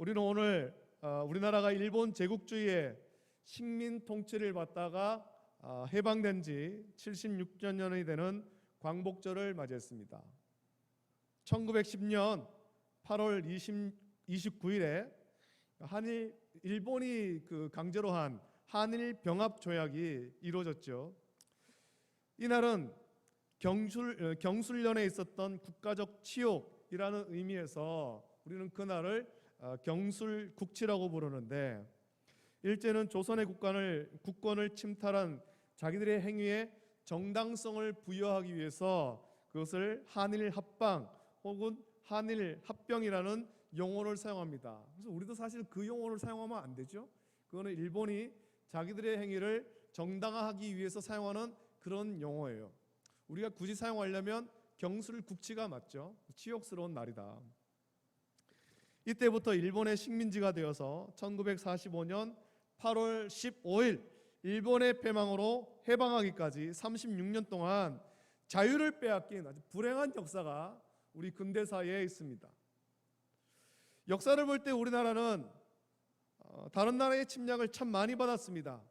우리는 오늘 우리나라가 일본 제국주의의 식민 통치를 받다가 해방된 지 76주년이 되는 광복절을 맞이했습니다. 1910년 8월 29일에 일본이 강제로 한 한일 병합 조약이 이루어졌죠. 이날은 경술련에 있었던 국가적 치욕이라는 의미에서 우리는 그날을 경술국치라고 부르는데, 일제는 조선의 국권을 침탈한 자기들의 행위에 정당성을 부여하기 위해서 그것을 한일 합방 혹은 한일 합병이라는 용어를 사용합니다. 그래서 우리도 사실 그 용어를 사용하면 안 되죠. 그거는 일본이 자기들의 행위를 정당화하기 위해서 사용하는 그런 용어예요. 우리가 굳이 사용하려면 경술국치가 맞죠. 치욕스러운 날이다. 이때부터 일본의 식민지가 되어서 1945년 8월 15일 일본의 패망으로 해방하기까지 36년 동안 자유를 빼앗긴 아주 불행한 역사가 우리 근대사에 있습니다. 역사를 볼 때 우리나라는 다른 나라의 침략을 참 많이 받았습니다.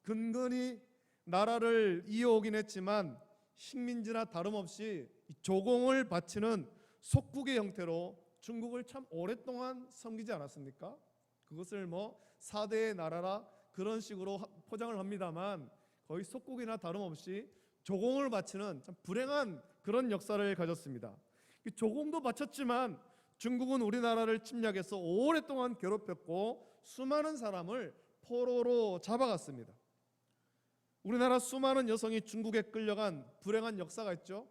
근근히 나라를 이어오긴 했지만 식민지나 다름없이 조공을 바치는 속국의 형태로 중국을 참 오랫동안 섬기지 않았습니까? 그것을 4대의 나라라 그런 식으로 포장을 합니다만 거의 속국이나 다름없이 조공을 바치는 참 불행한 그런 역사를 가졌습니다. 조공도 바쳤지만 중국은 우리나라를 침략해서 오랫동안 괴롭혔고 수많은 사람을 포로로 잡아갔습니다. 우리나라 수많은 여성이 중국에 끌려간 불행한 역사가 있죠.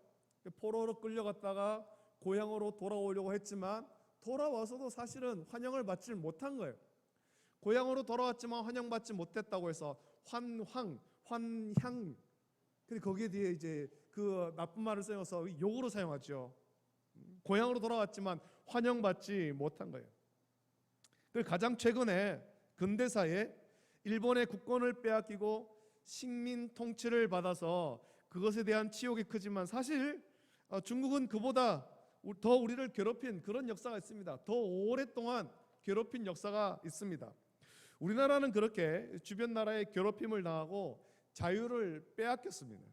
포로로 끌려갔다가 고향으로 돌아오려고 했지만 돌아와서도 사실은 환영을 받지 못한 거예요. 고향으로 돌아왔지만 환영받지 못했다고 해서 환향. 근데 거기에 뒤에 이제 그 나쁜 말을 써서 욕으로 사용하죠. 고향으로 돌아왔지만 환영받지 못한 거예요. 그리고 가장 최근에 근대사에 일본의 국권을 빼앗기고 식민 통치를 받아서 그것에 대한 치욕이 크지만 사실 중국은 그보다 더 우리를 괴롭힌 그런 역사가 있습니다. 더 오랫동안 괴롭힌 역사가 있습니다. 우리나라는 그렇게 주변 나라의 괴롭힘을 당하고 자유를 빼앗겼습니다.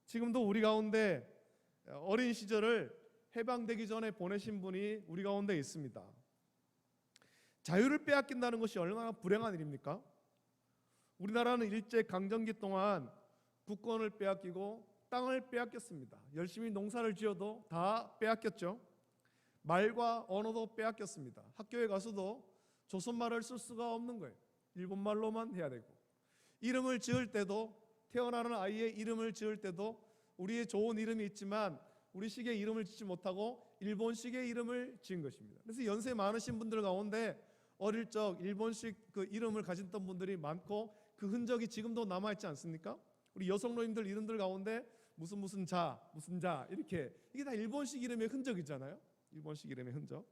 지금도 우리 가운데 어린 시절을 해방되기 전에 보내신 분이 우리 가운데 있습니다. 자유를 빼앗긴다는 것이 얼마나 불행한 일입니까? 우리나라는 일제 강점기 동안 국권을 빼앗기고 땅을 빼앗겼습니다. 열심히 농사를 지어도 다 빼앗겼죠. 말과 언어도 빼앗겼습니다. 학교에 가서도 조선말을 쓸 수가 없는 거예요. 일본말로만 해야 되고, 이름을 지을 때도 태어나는 아이의 이름을 지을 때도 우리의 좋은 이름이 있지만 우리식의 이름을 짓지 못하고 일본식의 이름을 지은 것입니다. 그래서 연세 많으신 분들 가운데 어릴 적 일본식 그 이름을 가졌던 분들이 많고 그 흔적이 지금도 남아있지 않습니까? 우리 여성노인들 이름들 가운데 무슨 자 이렇게, 이게 다 일본식 이름의 흔적이잖아요. 일본식 이름의 흔적.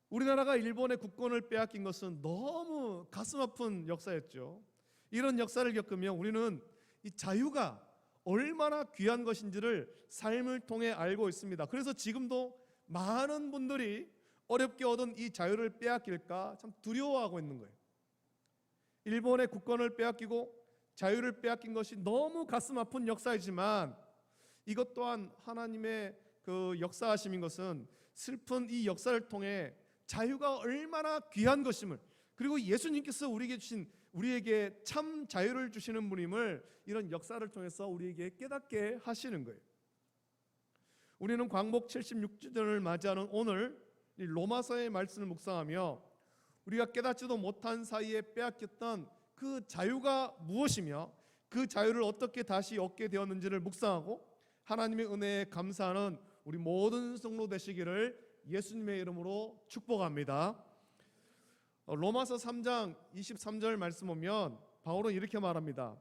우리나라가 일본의 국권을 빼앗긴 것은 너무 가슴 아픈 역사였죠. 이런 역사를 겪으면 우리는 이 자유가 얼마나 귀한 것인지를 삶을 통해 알고 있습니다. 그래서 지금도 많은 분들이 어렵게 얻은 이 자유를 빼앗길까 참 두려워하고 있는 거예요. 일본의 국권을 빼앗기고 자유를 빼앗긴 것이 너무 가슴 아픈 역사이지만 이것 또한 하나님의 그 역사하심인 것은 슬픈 이 역사를 통해 자유가 얼마나 귀한 것임을, 그리고 예수님께서 우리에게 참 자유를 주시는 분임을 이런 역사를 통해서 우리에게 깨닫게 하시는 거예요. 우리는 광복 76주년을 맞이하는 오늘 이 로마서의 말씀을 묵상하며 우리가 깨닫지도 못한 사이에 빼앗겼던 그 자유가 무엇이며 그 자유를 어떻게 다시 얻게 되었는지를 묵상하고 하나님의 은혜에 감사하는 우리 모든 성도 되시기를 예수님의 이름으로 축복합니다. 로마서 3장 23절 말씀 보면 바울은 이렇게 말합니다.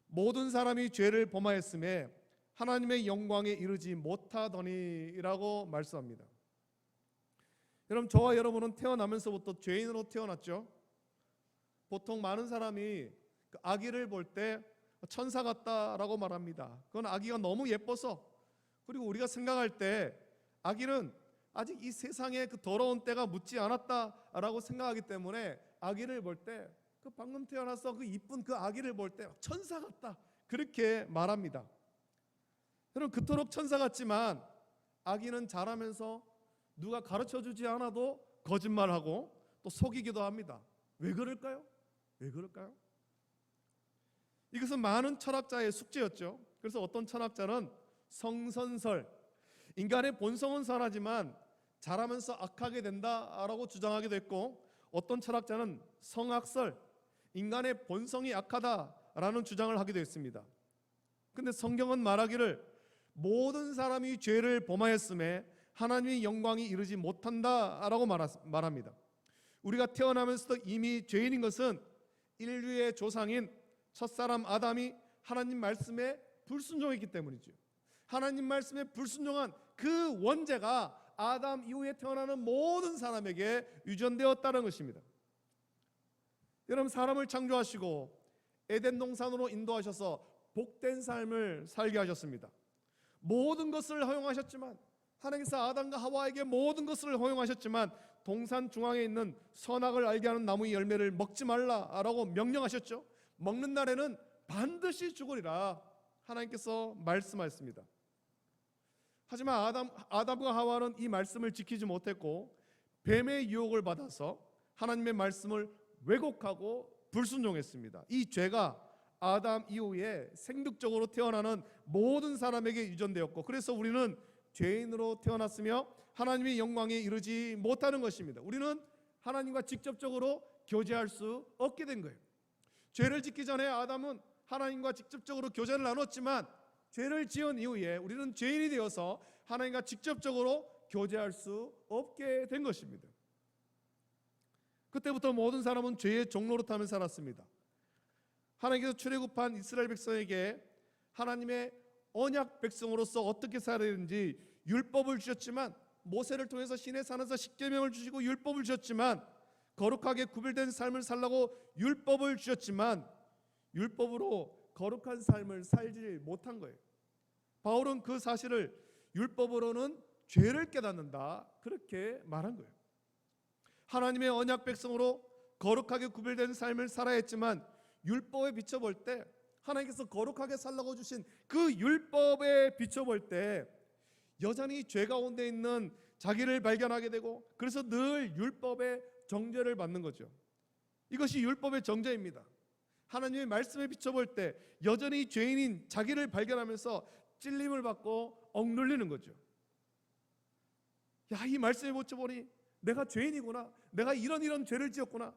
모든 사람이 죄를 범하였음에 하나님의 영광에 이르지 못하더니라고 말씀합니다. 여러분, 저와 여러분은 태어나면서부터 죄인으로 태어났죠. 보통 많은 사람이 그 아기를 볼 때 천사 같다라고 말합니다. 그건 아기가 너무 예뻐서, 그리고 우리가 생각할 때 아기는 아직 이 세상에 그 더러운 때가 묻지 않았다라고 생각하기 때문에 아기를 볼 때 그 방금 태어나서 그 이쁜 그 아기를 볼 때 천사 같다 그렇게 말합니다. 여러분 그토록 천사 같지만 아기는 자라면서 누가 가르쳐주지 않아도 거짓말하고 또 속이기도 합니다. 왜 그럴까요? 왜 그럴까요? 이것은 많은 철학자의 숙제였죠. 그래서 어떤 철학자는 성선설, 인간의 본성은 선하지만 자라면서 악하게 된다라고 주장하기도 했고, 어떤 철학자는 성악설, 인간의 본성이 악하다라는 주장을 하기도 했습니다. 근데 성경은 말하기를 모든 사람이 죄를 범하였음에 하나님의 영광이 이르지 못한다라고 말합니다. 우리가 태어나면서도 이미 죄인인 것은 인류의 조상인 첫사람 아담이 하나님 말씀에 불순종했기 때문이죠. 하나님 말씀에 불순종한 그 원죄가 아담 이후에 태어나는 모든 사람에게 유전되었다는 것입니다. 여러분 사람을 창조하시고 에덴 동산으로 인도하셔서 복된 삶을 살게 하셨습니다. 모든 것을 허용하셨지만 하나님께서 아담과 하와에게 모든 것을 허용하셨지만 동산 중앙에 있는 선악을 알게 하는 나무의 열매를 먹지 말라라고 명령하셨죠. 먹는 날에는 반드시 죽으리라 하나님께서 말씀하셨습니다. 하지만 아담과 하와는 이 말씀을 지키지 못했고 뱀의 유혹을 받아서 하나님의 말씀을 왜곡하고 불순종했습니다. 이 죄가 아담 이후에 생득적으로 태어나는 모든 사람에게 유전되었고, 그래서 우리는 죄인으로 태어났으며 하나님의 영광에 이르지 못하는 것입니다. 우리는 하나님과 직접적으로 교제할 수 없게 된 거예요. 죄를 짓기 전에 아담은 하나님과 직접적으로 교제를 나눴지만 죄를 지은 이후에 우리는 죄인이 되어서 하나님과 직접적으로 교제할 수 없게 된 것입니다. 그때부터 모든 사람은 죄의 종노릇하며 살았습니다. 하나님께서 출애굽한 이스라엘 백성에게 하나님의 언약 백성으로서 어떻게 살아야 되는지 율법을 주셨지만, 모세를 통해서 시내산에서 십계명을 주시고 율법을 주셨지만, 거룩하게 구별된 삶을 살라고 율법을 주셨지만 율법으로 거룩한 삶을 살지 못한 거예요. 바울은 그 사실을 율법으로는 죄를 깨닫는다 그렇게 말한 거예요. 하나님의 언약 백성으로 거룩하게 구별된 삶을 살아야 했지만 율법에 비춰볼 때, 하나님께서 거룩하게 살라고 주신 그 율법에 비춰볼 때 여전히 죄 가운데 있는 자기를 발견하게 되고, 그래서 늘 율법의 정죄를 받는 거죠. 이것이 율법의 정죄입니다. 하나님의 말씀에 비춰볼 때 여전히 죄인인 자기를 발견하면서 찔림을 받고 억눌리는 거죠. 야, 이 말씀에 비춰보니 내가 죄인이구나, 내가 이런 죄를 지었구나,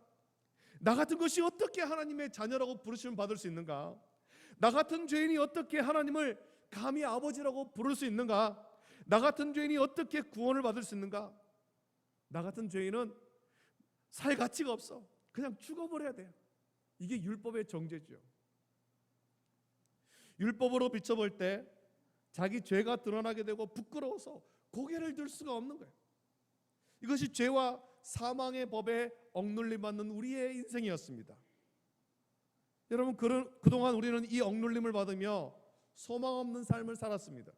나 같은 것이 어떻게 하나님의 자녀라고 부르심을 받을 수 있는가, 나 같은 죄인이 어떻게 하나님을 감히 아버지라고 부를 수 있는가, 나 같은 죄인이 어떻게 구원을 받을 수 있는가, 나 같은 죄인은 살 가치가 없어, 그냥 죽어버려야 돼요. 이게 율법의 정죄죠. 율법으로 비춰볼 때 자기 죄가 드러나게 되고 부끄러워서 고개를 들 수가 없는 거예요. 이것이 죄와 사망의 법에 억눌림 받는 우리의 인생이었습니다. 여러분 그동안 우리는 이 억눌림을 받으며 소망 없는 삶을 살았습니다.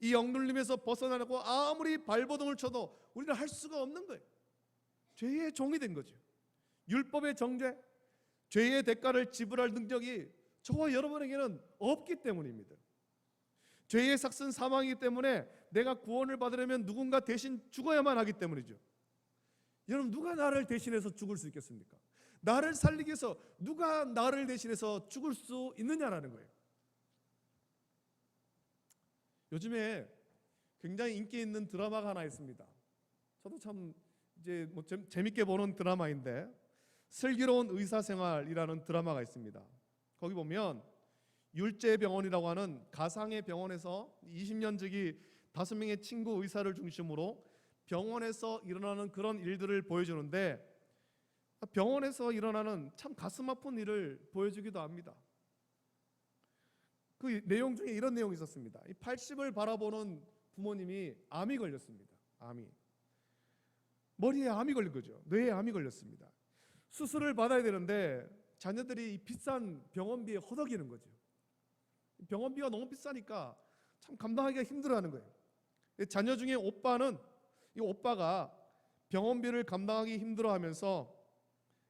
이 억눌림에서 벗어나려고 아무리 발버둥을 쳐도 우리는 할 수가 없는 거예요. 죄의 종이 된 거죠. 율법의 정죄, 죄의 대가를 지불할 능력이 저와 여러분에게는 없기 때문입니다. 죄의 삭은 사망이기 때문에 내가 구원을 받으려면 누군가 대신 죽어야만 하기 때문이죠. 여러분 누가 나를 대신해서 죽을 수 있겠습니까? 나를 살리기 위해서 누가 나를 대신해서 죽을 수 있느냐라는 거예요. 요즘에 굉장히 인기 있는 드라마가 하나 있습니다. 저도 참 이제 재밌게 보는 드라마인데, 슬기로운 의사생활이라는 드라마가 있습니다. 거기 보면 율제병원이라고 하는 가상의 병원에서 20년 지기 5명의 친구 의사를 중심으로 병원에서 일어나는 그런 일들을 보여주는데, 병원에서 일어나는 참 가슴 아픈 일을 보여주기도 합니다. 그 내용 중에 이런 내용이 있었습니다. 80을 바라보는 부모님이 암이 걸렸습니다. 암이. 머리에 암이 걸린 거죠. 뇌에 암이 걸렸습니다. 수술을 받아야 되는데 자녀들이 이 비싼 병원비에 허덕이는 거죠. 병원비가 너무 비싸니까 참 감당하기가 힘들어하는 거예요. 자녀 중에 오빠는 이 오빠가 병원비를 감당하기 힘들어하면서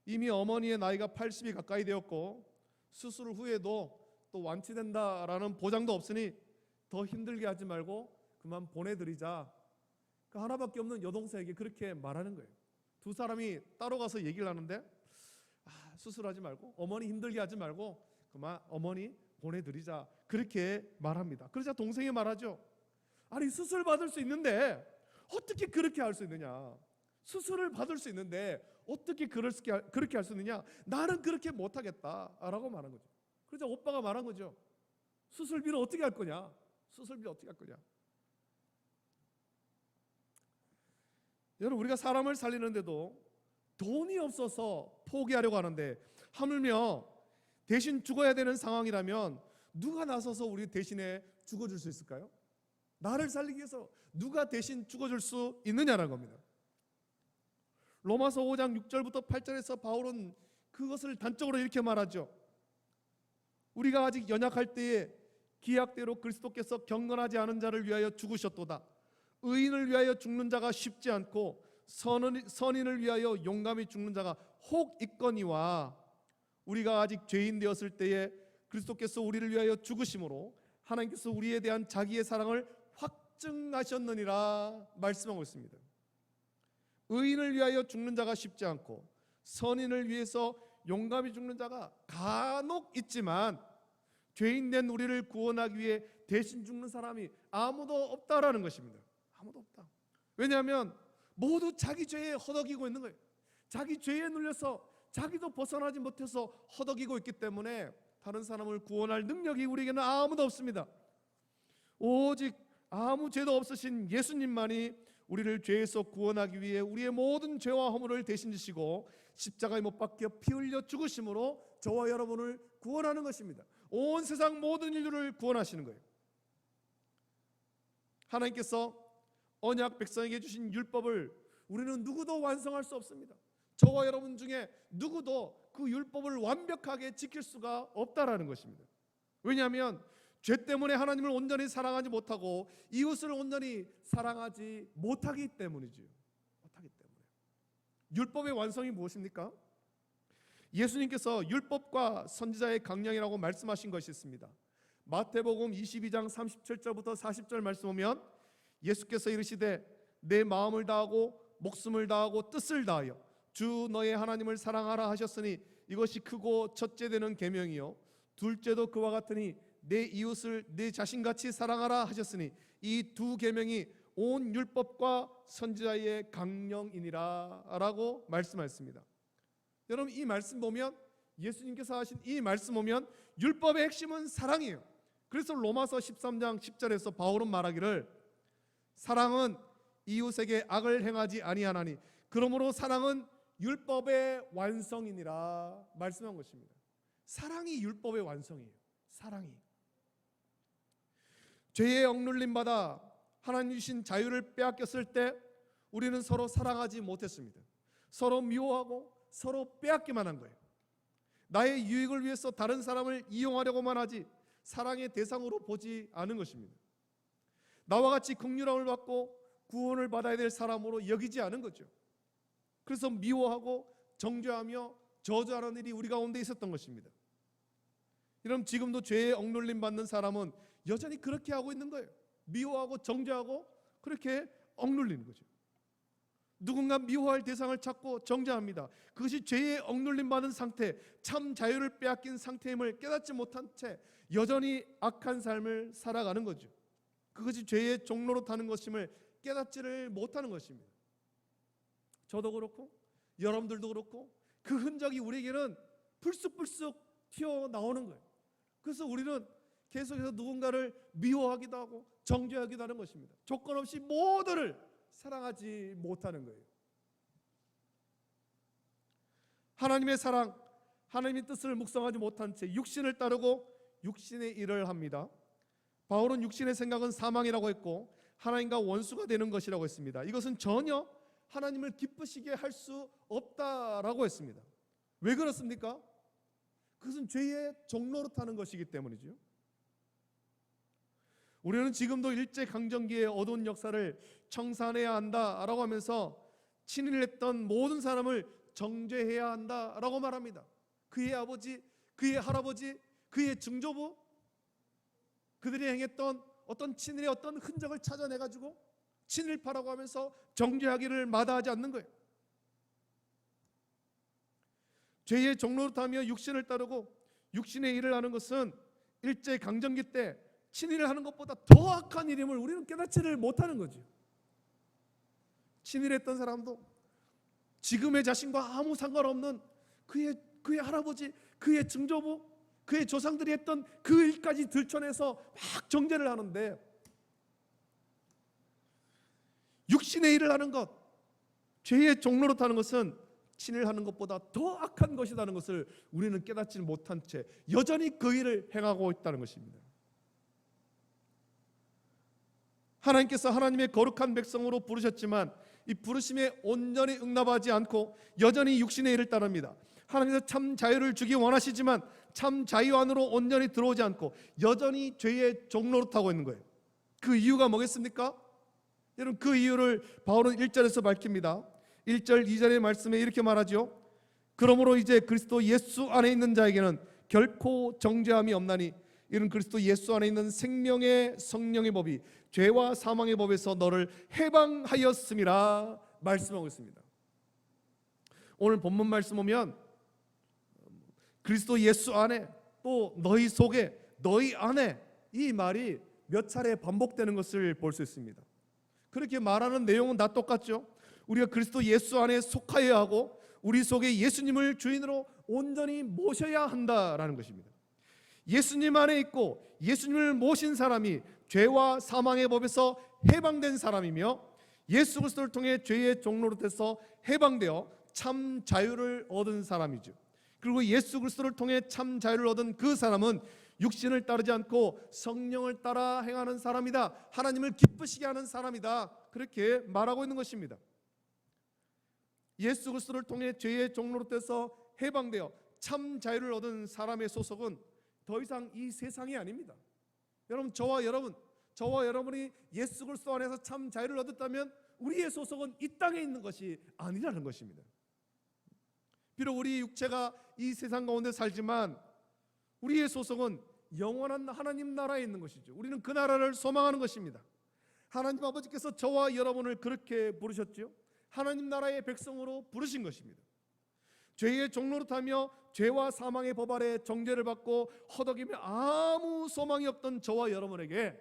이미 어머니의 나이가 80이 가까이 되었고 수술 후에도 또 완치된다라는 보장도 없으니 더 힘들게 하지 말고 그만 보내드리자. 그 하나밖에 없는 여동생에게 그렇게 말하는 거예요. 두 사람이 따로 가서 얘기를 하는데 수술하지 말고 어머니 힘들게 하지 말고 그만 어머니 보내드리자 그렇게 말합니다. 그러자 동생이 말하죠. 아니 수술 받을 수 있는데 어떻게 그렇게 할 수 있느냐. 수술을 받을 수 있는데 어떻게 그렇게 할 수 있느냐. 나는 그렇게 못하겠다라고 말한 거죠. 그러자 오빠가 말한 거죠. 수술비를 어떻게 할 거냐. 수술비를 어떻게 할 거냐. 여러분 우리가 사람을 살리는데도 돈이 없어서 포기하려고 하는데 하물며 대신 죽어야 되는 상황이라면 누가 나서서 우리 대신에 죽어줄 수 있을까요? 나를 살리기 위해서 누가 대신 죽어줄 수 있느냐라는 겁니다. 로마서 5장 6절부터 8절에서 바울은 그것을 단적으로 이렇게 말하죠. 우리가 아직 연약할 때에 기약대로 그리스도께서 경건하지 않은 자를 위하여 죽으셨도다. 의인을 위하여 죽는 자가 쉽지 않고 선인을 위하여 용감히 죽는 자가 혹 있거니와 우리가 아직 죄인 되었을 때에 그리스도께서 우리를 위하여 죽으심으로 하나님께서 우리에 대한 자기의 사랑을 확증하셨느니라 말씀하고 있습니다. 의인을 위하여 죽는 자가 쉽지 않고 선인을 위해서 용감히 죽는 자가 간혹 있지만 죄인 된 우리를 구원하기 위해 대신 죽는 사람이 아무도 없다라는 것입니다. 아무도 없다. 왜냐하면 모두 자기 죄에 허덕이고 있는 거예요. 자기 죄에 눌려서 자기도 벗어나지 못해서 허덕이고 있기 때문에 다른 사람을 구원할 능력이 우리에게는 아무도 없습니다. 오직 아무 죄도 없으신 예수님만이 우리를 죄에서 구원하기 위해 우리의 모든 죄와 허물을 대신 지시고 십자가에 못 박혀 피 흘려 죽으심으로 저와 여러분을 구원하는 것입니다. 온 세상 모든 인류를 구원하시는 거예요. 하나님께서 언약 백성에게 주신 율법을 우리는 누구도 완성할 수 없습니다. 저와 여러분 중에 누구도 그 율법을 완벽하게 지킬 수가 없다라는 것입니다. 왜냐하면 죄 때문에 하나님을 온전히 사랑하지 못하고 이웃을 온전히 사랑하지 못하기 때문이죠. 못하기 때문에. 율법의 완성이 무엇입니까? 예수님께서 율법과 선지자의 강령이라고 말씀하신 것이 있습니다. 마태복음 22장 37절부터 40절 말씀 보면 예수께서 이르시되 내 마음을 다하고 목숨을 다하고 뜻을 다하여 주 너의 하나님을 사랑하라 하셨으니 이것이 크고 첫째 되는 계명이요 둘째도 그와 같으니 내 이웃을 내 자신같이 사랑하라 하셨으니 이 두 계명이 온 율법과 선지자의 강령이니라 라고 말씀하셨습니다. 여러분 이 말씀 보면 예수님께서 하신 이 말씀 보면 율법의 핵심은 사랑이에요. 그래서 로마서 13장 10절에서 바울은 말하기를 사랑은 이웃에게 악을 행하지 아니하나니 그러므로 사랑은 율법의 완성이니라 말씀한 것입니다. 사랑이 율법의 완성이에요. 사랑이. 죄에 억눌림 받아 하나님 주신 자유를 빼앗겼을 때 우리는 서로 사랑하지 못했습니다. 서로 미워하고 서로 빼앗기만 한 거예요. 나의 유익을 위해서 다른 사람을 이용하려고만 하지 사랑의 대상으로 보지 않은 것입니다. 나와 같이 긍휼함을 받고 구원을 받아야 될 사람으로 여기지 않은 거죠. 그래서 미워하고 정죄하며 저주하는 일이 우리 가운데 있었던 것입니다. 여러분 지금도 죄에 억눌림 받는 사람은 여전히 그렇게 하고 있는 거예요. 미워하고 정죄하고 그렇게 억눌리는 거죠. 누군가 미워할 대상을 찾고 정죄합니다. 그것이 죄에 억눌림 받은 상태, 참 자유를 빼앗긴 상태임을 깨닫지 못한 채 여전히 악한 삶을 살아가는 거죠. 그것이 죄의 종로로 타는 것임을 깨닫지를 못하는 것입니다. 저도 그렇고 여러분들도 그렇고 그 흔적이 우리에게는 불쑥불쑥 튀어나오는 거예요. 그래서 우리는 계속해서 누군가를 미워하기도 하고 정죄하기도 하는 것입니다. 조건 없이 모두를 사랑하지 못하는 거예요. 하나님의 사랑, 하나님의 뜻을 묵상하지 못한 채 육신을 따르고 육신의 일을 합니다. 바울은 육신의 생각은 사망이라고 했고 하나님과 원수가 되는 것이라고 했습니다. 이것은 전혀 하나님을 기쁘시게 할 수 없다라고 했습니다. 왜 그렇습니까? 그것은 죄의 종로로 타는 것이기 때문이죠. 우리는 지금도 일제강점기의 어두운 역사를 청산해야 한다라고 하면서 친일을 했던 모든 사람을 정죄해야 한다라고 말합니다. 그의 아버지, 그의 할아버지, 그의 증조부, 그들이 행했던 어떤 친일의 어떤 흔적을 찾아내가지고 친일파라고 하면서 정죄하기를 마다하지 않는 거예요. 죄의 종노릇하며 육신을 따르고 육신의 일을 하는 것은 일제강점기 때 친일을 하는 것보다 더 악한 일임을 우리는 깨닫지를 못하는 거죠. 친일했던 사람도 지금의 자신과 아무 상관없는 그의 할아버지, 그의 증조부, 그의 조상들이 했던 그 일까지 들춰내서 막 정죄를 하는데, 육신의 일을 하는 것, 죄의 종노릇하는 것은 친일하는 것보다 더 악한 것이라는 것을 우리는 깨닫지 못한 채 여전히 그 일을 행하고 있다는 것입니다. 하나님께서 하나님의 거룩한 백성으로 부르셨지만 이 부르심에 온전히 응답하지 않고 여전히 육신의 일을 따릅니다. 하나님께서 참 자유를 주기 원하시지만 참 자유 안으로 온전히 들어오지 않고 여전히 죄의 종노릇하고 있는 거예요. 그 이유가 뭐겠습니까? 여러분, 그 이유를 바울은 1절에서 밝힙니다. 1절 2절의 말씀에 이렇게 말하죠. 그러므로 이제 그리스도 예수 안에 있는 자에게는 결코 정죄함이 없나니 이는 그리스도 예수 안에 있는 생명의 성령의 법이 죄와 사망의 법에서 너를 해방하였음이라 말씀하고 있습니다. 오늘 본문 말씀 보면 그리스도 예수 안에, 또 너희 속에, 너희 안에, 이 말이 몇 차례 반복되는 것을 볼 수 있습니다. 그렇게 말하는 내용은 다 똑같죠. 우리가 그리스도 예수 안에 속하여야 하고 우리 속에 예수님을 주인으로 온전히 모셔야 한다라는 것입니다. 예수님 안에 있고 예수님을 모신 사람이 죄와 사망의 법에서 해방된 사람이며 예수 그리스도를 통해 죄의 종노릇에서 해방되어 참 자유를 얻은 사람이죠. 그리고 예수 그리스도를 통해 참 자유를 얻은 그 사람은 육신을 따르지 않고 성령을 따라 행하는 사람이다. 하나님을 기쁘시게 하는 사람이다. 그렇게 말하고 있는 것입니다. 예수 그리스도를 통해 죄의 종노릇에서 해방되어 참 자유를 얻은 사람의 소속은 더 이상 이 세상이 아닙니다. 여러분, 저와 여러분이 예수 그리스도 안에서 참 자유를 얻었다면 우리의 소속은 이 땅에 있는 것이 아니라는 것입니다. 비록 우리 육체가 이 세상 가운데 살지만 우리의 소속은 영원한 하나님 나라에 있는 것이죠. 우리는 그 나라를 소망하는 것입니다. 하나님 아버지께서 저와 여러분을 그렇게 부르셨죠. 하나님 나라의 백성으로 부르신 것입니다. 죄의 종노릇하며 죄와 사망의 법 아래 정죄를 받고 허덕이며 아무 소망이 없던 저와 여러분에게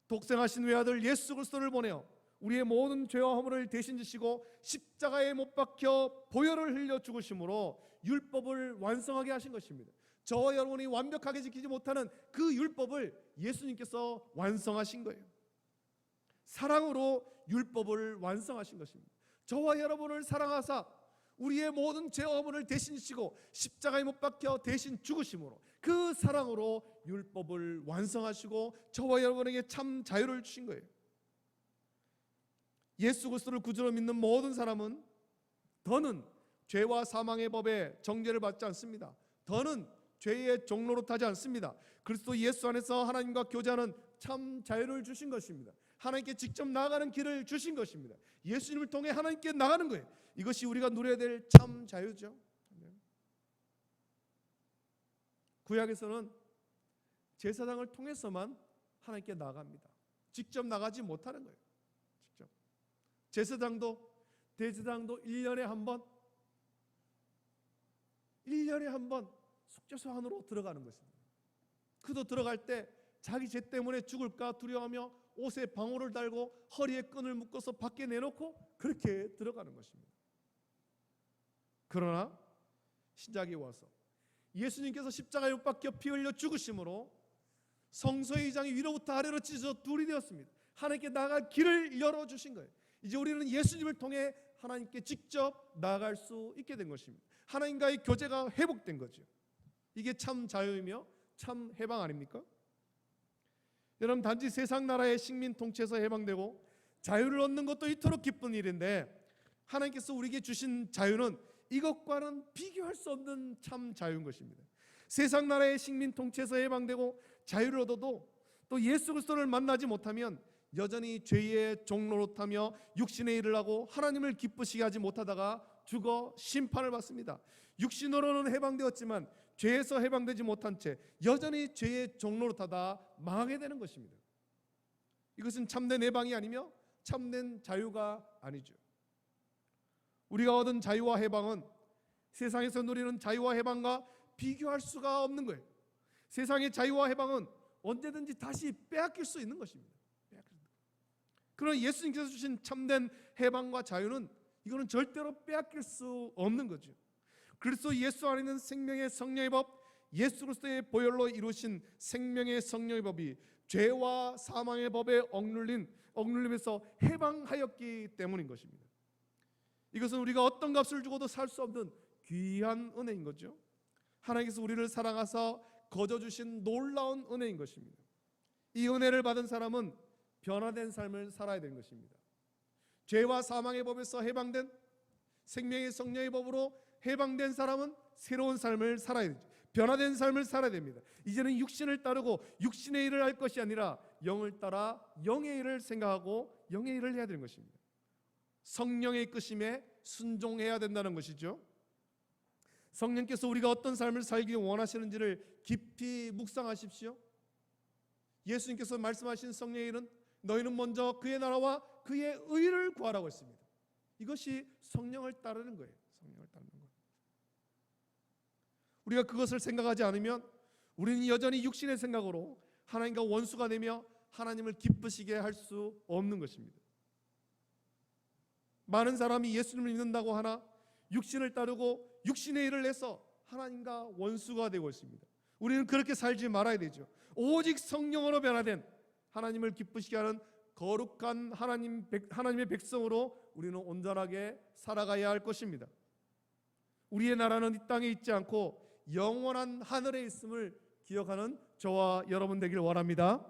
독생하신 외아들 예수 그리스도를 보내어 우리의 모든 죄와 허물을 대신 지시고 십자가에 못 박혀 보혈을 흘려 죽으심으로 율법을 완성하게 하신 것입니다. 저와 여러분이 완벽하게 지키지 못하는 그 율법을 예수님께서 완성하신 거예요. 사랑으로 율법을 완성하신 것입니다. 저와 여러분을 사랑하사 우리의 모든 죄와 허물을 대신 지시고 십자가에 못 박혀 대신 죽으심으로 그 사랑으로 율법을 완성하시고 저와 여러분에게 참 자유를 주신 거예요. 예수 그리스도를 구주로 믿는 모든 사람은 더는 죄와 사망의 법에 정죄를 받지 않습니다. 더는 죄의 종노릇하지 않습니다. 그리스도 예수 안에서 하나님과 교제하는 참 자유를 주신 것입니다. 하나님께 직접 나아가는 길을 주신 것입니다. 예수님을 통해 하나님께 나가는 거예요. 이것이 우리가 누려야 될 참 자유죠. 구약에서는 제사장을 통해서만 하나님께 나아갑니다. 직접 나가지 못하는 거예요. 직접. 제사장도 대제사장도 1년에 한 번 속죄소 안으로 들어가는 것입니다. 그도 들어갈 때 자기 죄 때문에 죽을까 두려워하며 옷에 방울을 달고 허리에 끈을 묶어서 밖에 내놓고 그렇게 들어가는 것입니다. 그러나 신약에 와서 예수님께서 십자가에 못 박혀 피 흘려 죽으심으로 성소의 이장이 위로부터 아래로 찢어져 둘이 되었습니다. 하나님께 나아갈 길을 열어주신 거예요. 이제 우리는 예수님을 통해 하나님께 직접 나아갈 수 있게 된 것입니다. 하나님과의 교제가 회복된 거죠. 이게 참 자유이며 참 해방 아닙니까? 여러분, 단지 세상 나라의 식민 통치에서 해방되고 자유를 얻는 것도 이토록 기쁜 일인데 하나님께서 우리에게 주신 자유는 이것과는 비교할 수 없는 참 자유인 것입니다. 세상 나라의 식민 통치에서 해방되고 자유를 얻어도 또 예수 그리스도를 만나지 못하면 여전히 죄의 종노릇하며 육신의 일을 하고 하나님을 기쁘시게 하지 못하다가 죽어 심판을 받습니다. 육신으로는 해방되었지만 죄에서 해방되지 못한 채 여전히 죄의 종노릇하다 망하게 되는 것입니다. 이것은 참된 해방이 아니며 참된 자유가 아니죠. 우리가 얻은 자유와 해방은 세상에서 누리는 자유와 해방과 비교할 수가 없는 거예요. 세상의 자유와 해방은 언제든지 다시 빼앗길 수 있는 것입니다. 그러나 예수님께서 주신 참된 해방과 자유는 이거는 절대로 빼앗길 수 없는 거죠. 그리스도 예수 안에 있는 생명의 성령의 법, 예수 그리스도의 보혈로 이루신 생명의 성령의 법이 죄와 사망의 법에 억눌림에서 해방하였기 때문인 것입니다. 이것은 우리가 어떤 값을 주고도 살 수 없는 귀한 은혜인 거죠. 하나님께서 우리를 사랑하사 거저 주신 놀라운 은혜인 것입니다. 이 은혜를 받은 사람은 변화된 삶을 살아야 되는 것입니다. 죄와 사망의 법에서 해방된 생명의 성령의 법으로 해방된 사람은 새로운 삶을 살아야 되죠. 변화된 삶을 살아야 됩니다. 이제는 육신을 따르고 육신의 일을 할 것이 아니라 영을 따라 영의 일을 생각하고 영의 일을 해야 되는 것입니다. 성령의 이끄심에 순종해야 된다는 것이죠. 성령께서 우리가 어떤 삶을 살기 원하시는지를 깊이 묵상하십시오. 예수님께서 말씀하신 성령의 일은 너희는 먼저 그의 나라와 그의 의를 구하라고 했습니다. 이것이 성령을 따르는 거예요. 성령을 따르는 거예요. 우리가 그것을 생각하지 않으면 우리는 여전히 육신의 생각으로 하나님과 원수가 되며 하나님을 기쁘시게 할 수 없는 것입니다. 많은 사람이 예수님을 믿는다고 하나 육신을 따르고 육신의 일을 해서 하나님과 원수가 되고 있습니다. 우리는 그렇게 살지 말아야 되죠. 오직 성령으로 변화된 하나님을 기쁘시게 하는 거룩한 하나님의 백성으로 우리는 온전하게 살아가야 할 것입니다. 우리의 나라는 이 땅에 있지 않고 영원한 하늘에 있음을 기억하는 저와 여러분 되길 원합니다.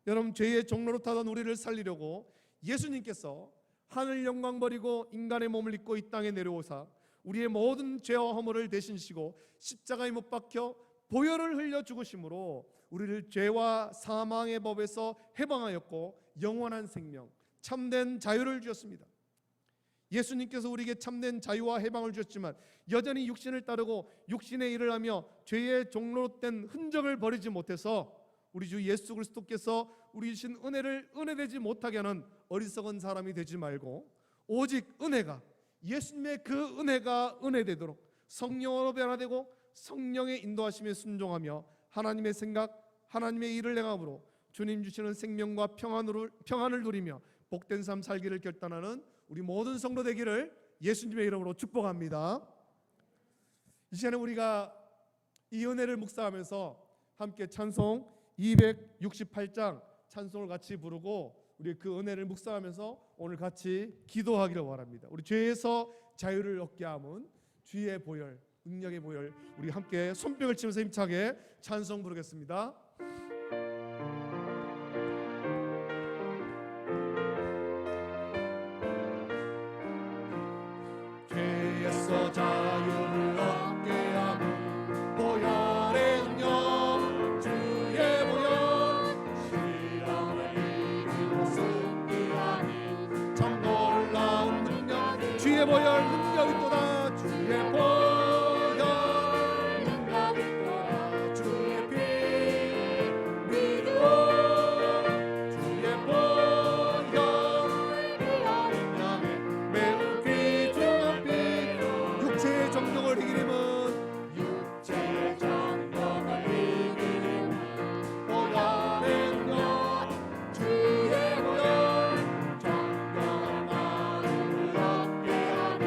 여러분, 죄의 종로로 타던 우리를 살리려고 예수님께서 하늘 영광 버리고 인간의 몸을 입고 이 땅에 내려오사 우리의 모든 죄와 허물을 대신 지시고 십자가에 못 박혀 보혈을 흘려 죽으심으로 우리를 죄와 사망의 법에서 해방하였고 영원한 생명, 참된 자유를 주셨습니다. 예수님께서 우리에게 참된 자유와 해방을 주셨지만 여전히 육신을 따르고 육신의 일을 하며 죄의 종로된 흔적을 버리지 못해서 우리 주 예수 그리스도께서 우리 주신 은혜를 은혜되지 못하게 하는 어리석은 사람이 되지 말고 오직 은혜가, 예수님의 그 은혜가 은혜되도록 성령으로 변화되고 성령의 인도하심에 순종하며 하나님의 생각, 하나님의 일을 행함으로 주님 주시는 생명과 평안을 누리며 복된 삶 살기를 결단하는 우리 모든 성도 되기를 예수님의 이름으로 축복합니다. 이 시간에 우리가 이 은혜를 묵상하면서 함께 찬송 268장 찬송을 같이 부르고 우리 그 은혜를 묵상하면서 오늘 같이 기도하기를 원합니다. 우리 죄에서 자유를 얻게 함은 주의 보혈, 능력의 보혈, 우리 함께 손뼉을 치면서 힘차게 찬송 부르겠습니다. 죄에서 자유를 얻게 함은 보혈의 능력, 주의 보혈, 신랑을 이기고 승리하니 참 놀라운 능력, 주의 보혈 능력이 또다, 주의 보혈 능력이 또다, 주의 피 믿어 주의 보혈 능력에 매우 귀중한 피, 육체의 정욕을 이기림은 육체의 정욕을 이기림은 보혈의 능력, 주의 보혈 정령한 마음을 얻게 하니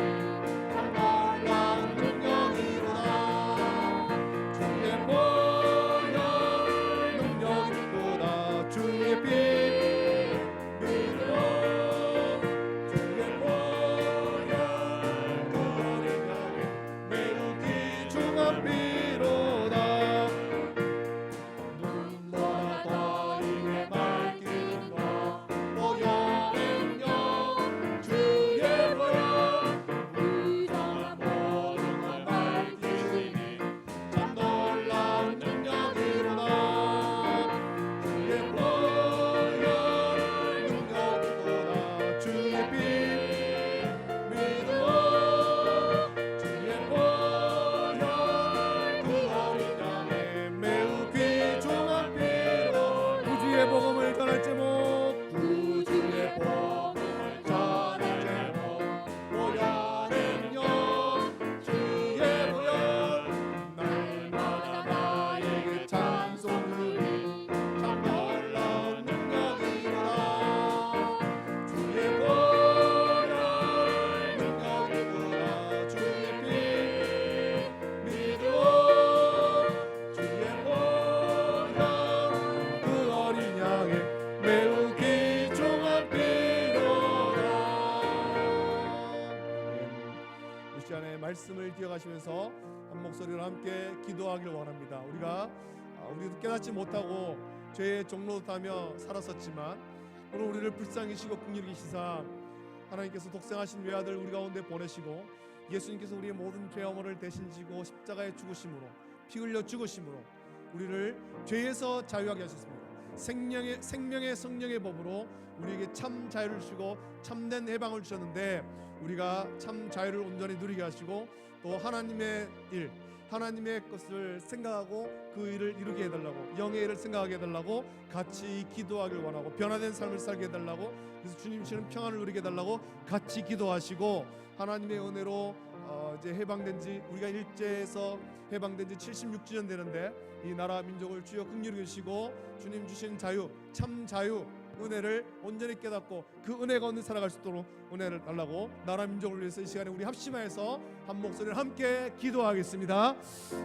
시간에 말씀을 기억하시면서 한 목소리로 함께 기도하길 원합니다. 우리도 깨닫지 못하고 죄의 종로 타며 살았었지만 오늘 우리를 불쌍히 여기시고 긍휼히 여기시사 하나님께서 독생하신 외아들 우리 가운데 보내시고 예수님께서 우리의 모든 죄어머를 대신 지고 십자가에 죽으심으로 피 흘려 죽으심으로 우리를 죄에서 자유하게 하셨습니다. 생명의 성령의 법으로 우리에게 참 자유를 주시고 참된 해방을 주셨는데 우리가 참 자유를 온전히 누리게 하시고 또 하나님의 일, 하나님의 것을 생각하고 그 일을 이루게 해달라고, 영의 일을 생각하게 해달라고 같이 기도하길 원하고, 변화된 삶을 살게 해달라고, 그래서 주님 주시는 평안을 누리게 해달라고 같이 기도하시고, 하나님의 은혜로 이제 해방된 지, 우리가 일제에서 해방된 지 76주년 되는데 이 나라 민족을 주여 긍휼히 여기시고 주님 주신 자유, 참 자유 은혜를 온전히 깨닫고 그 은혜 가운데 살아갈 수 있도록 은혜를 달라고 나라 민족을 위해서 이 시간에 우리 합심하여서 한 목소리를 함께 기도하겠습니다.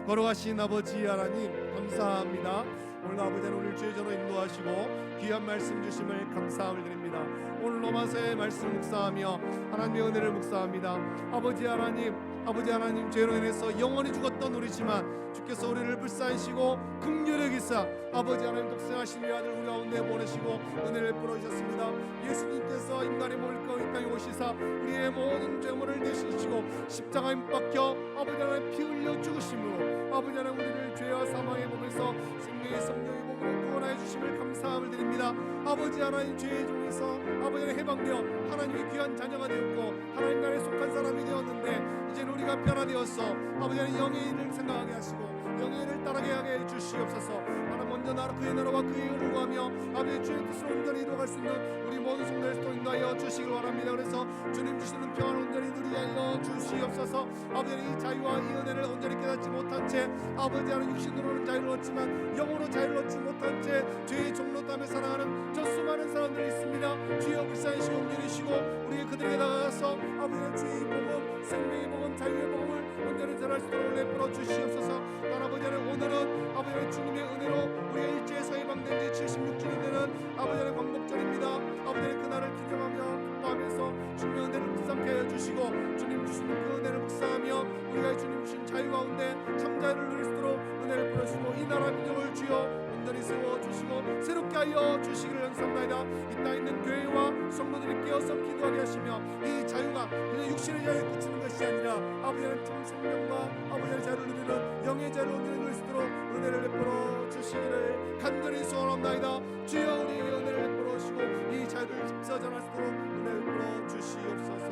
걸어가신 아버지 하나님 감사합니다. 오늘 아버지 하나님 우리를 주의 전으로 인도하시고 귀한 말씀 주심을 감사함을 드립니다. 오늘 로마서의 말씀 묵상하며 하나님의 은혜를 묵상합니다. 아버지 하나님 죄로 인해서 영원히 죽었던 우리지만 주께서 우리를 불쌍히시고 긍휼히 여기사 아버지 하나님 독생하신 외아들 우리 가운데 보내시고 은혜를 베풀어 주셨습니다. 예수님께서 인간의 몸을 입고 이 땅에 오시사 우리의 모든 죄물을 대신하시고 십자가에 못 박혀 아버지 하나님 피 흘려 죽으심으로 아버지 하나님 우리를 죄와 사망의 몸에서 생명의 성령의 몸으로 구원하여 주심을 감사함을 드립니다. 아버지 하나님 죄의 종에서 아버지 하나님 해방되어 하나님의 귀한 자녀가 되었고 하나님 나라에 속한 사람이 되었는데 이제는 우리가 변화되었어 아버지 하나님 영의 일을 생각하게 하시고 영의 일을 따르게 하게 주시옵소서. 하나님 먼저 나라 그의 나라와 그의 의를 구하며 아버지의 주의 뜻을 온전히 이루어갈 수 있는 우리 모든 성도를 인도하여 주시길 원합니다. 그래서 주님 주시는 평안을 온전히 누리게 하여 주시옵소서. 아버지 이 자유와 이 은혜를 온전히 깨닫지 못한 채 아버지 하나님 육신으로는 자유를 얻지만 영으로 자유를 얻지 못한 채 죄의 종로 땀에 살아가는 저 수많은 사람들이 있습니다. 주여 불쌍히시고 긍휼히시고 우리 그들에게 다가가서 아버지의 주의 복음 생명의 복음 자유의 복음을 온전히 전할 수 있도록 내버려 주시옵소서. 아버지 하나님 오늘은 아버지 하나님 주님의 은혜로 우리가 일제에서 해방된 지 76주년 되는 아버지 하나님 광복절입니다. 아버지 하나님 그날을 기념하며 기뻐하면서 주님의 은혜를 묵상케 하여 주시고 주님 주시는 그 은혜를 묵상하며 우리가 주님 주신 자유 가운데 참 자유를 누릴 수 있도록 은혜를 부어주시고 이 나라 민족을 주여 온전히 세워주시고 새롭게 하여 주시기를 연습합니다. 이 땅에 있는 교회와 성도들이 깨어서 기도하게 하시며 이 자유가 그냥 육신의 자유에 그치는 것이 아니라 아버지 하나님 참 생명과 아버지 하나님 자유를 누리는 영의 자유를 온전히 누릴 수 있도록 은혜를 베풀어 주시기를 간절히 소원합니다. 주여 우리에게 은혜를 베풀어 주시고 이 자유를 집사 전할 수 있도록 은혜를 베풀어 주시옵소서.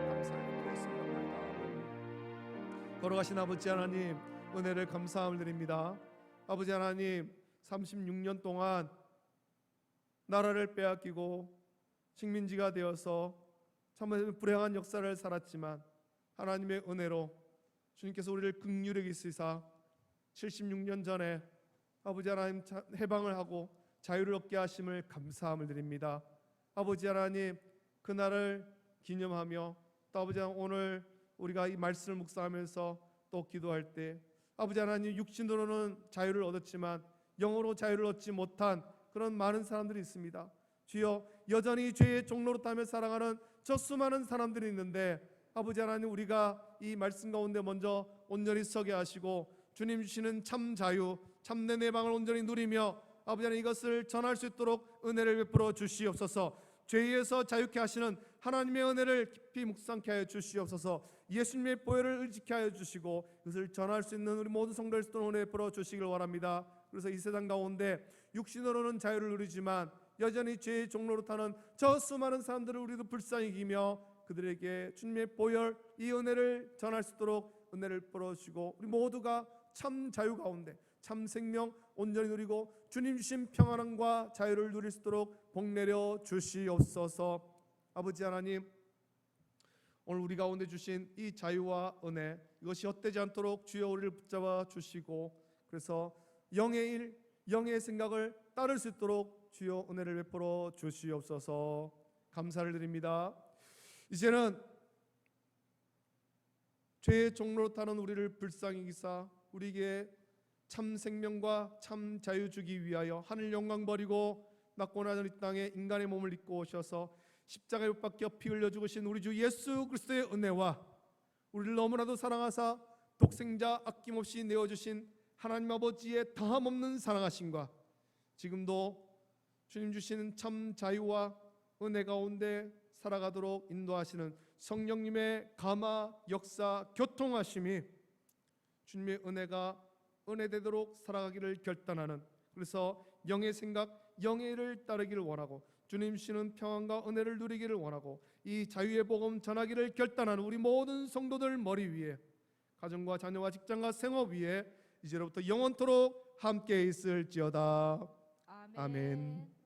감사히 드리겠습니다. 걸어가신 아버지 하나님 은혜를 감사함을 드립니다. 아버지 하나님 36년 동안 나라를 빼앗기고 식민지가 되어서 참 불행한 역사를 살았지만 하나님의 은혜로 주님께서 우리를 긍휼히 여기시사 76년 전에 아버지 하나님 해방을 하고 자유를 얻게 하심을 감사함을 드립니다. 아버지 하나님 그날을 기념하며 또 아버지 하나님 오늘 우리가 이 말씀을 묵상하면서 또 기도할 때 아버지 하나님 육신으로는 자유를 얻었지만 영으로 자유를 얻지 못한 그런 많은 사람들이 있습니다. 주여 여전히 죄의 종로로 타며 살아가는 저 수많은 사람들이 있는데 아버지 하나님 우리가 이 말씀 가운데 먼저 온전히 서게 하시고 주님 주시는 참 자유 참된 해방을 온전히 누리며 아버지 하나님 이것을 전할 수 있도록 은혜를 베풀어 주시옵소서. 죄에서 자유케 하시는 하나님의 은혜를 깊이 묵상케 하여 주시옵소서. 예수님의 보혈을 의지케 하여 주시고 그것을 전할 수 있는 우리 모든 성도를 은혜 베풀어 주시길 원합니다. 그래서 이 세상 가운데 육신으로는 자유를 누리지만 여전히 죄의 종로로 타는 저 수많은 사람들을 우리도 불쌍히 여기며 그들에게 주님의 보혈 이 은혜를 전할 수 있도록 은혜를 베풀어주시고 우리 모두가 참 자유 가운데 참 생명 온전히 누리고 주님 주신 평안함과 자유를 누릴 수 있도록 복 내려 주시옵소서. 아버지 하나님 오늘 우리 가운데 주신 이 자유와 은혜 이것이 헛되지 않도록 주여 우리를 붙잡아 주시고 그래서 영의 일 영의 생각을 따를 수 있도록 주여 은혜를 베풀어 주시옵소서. 감사를 드립니다. 이제는 죄의 종로로 타는 우리를 불쌍히 여기사 우리에게 참 생명과 참 자유 주기 위하여 하늘 영광 버리고 낮고 낮은 이 땅에 인간의 몸을 입고 오셔서 십자가에 못 박혀 피 흘려 죽으신 우리 주 예수 그리스도의 은혜와 우리를 너무나도 사랑하사 독생자 아낌없이 내어주신 하나님 아버지의 다함없는 사랑하심과 지금도 주님 주시는 참 자유와 은혜 가운데 살아가도록 인도하시는 성령님의 감화, 역사, 교통하심이 주님의 은혜가 은혜되도록 살아가기를 결단하는, 그래서 영의 생각, 영의 일을 따르기를 원하고 주님 주시는 평안과 은혜를 누리기를 원하고 이 자유의 복음 전하기를 결단하는 우리 모든 성도들 머리 위에, 가정과 자녀와 직장과 생업 위에 이제로부터 영원토록 함께 있을지어다. 아멘.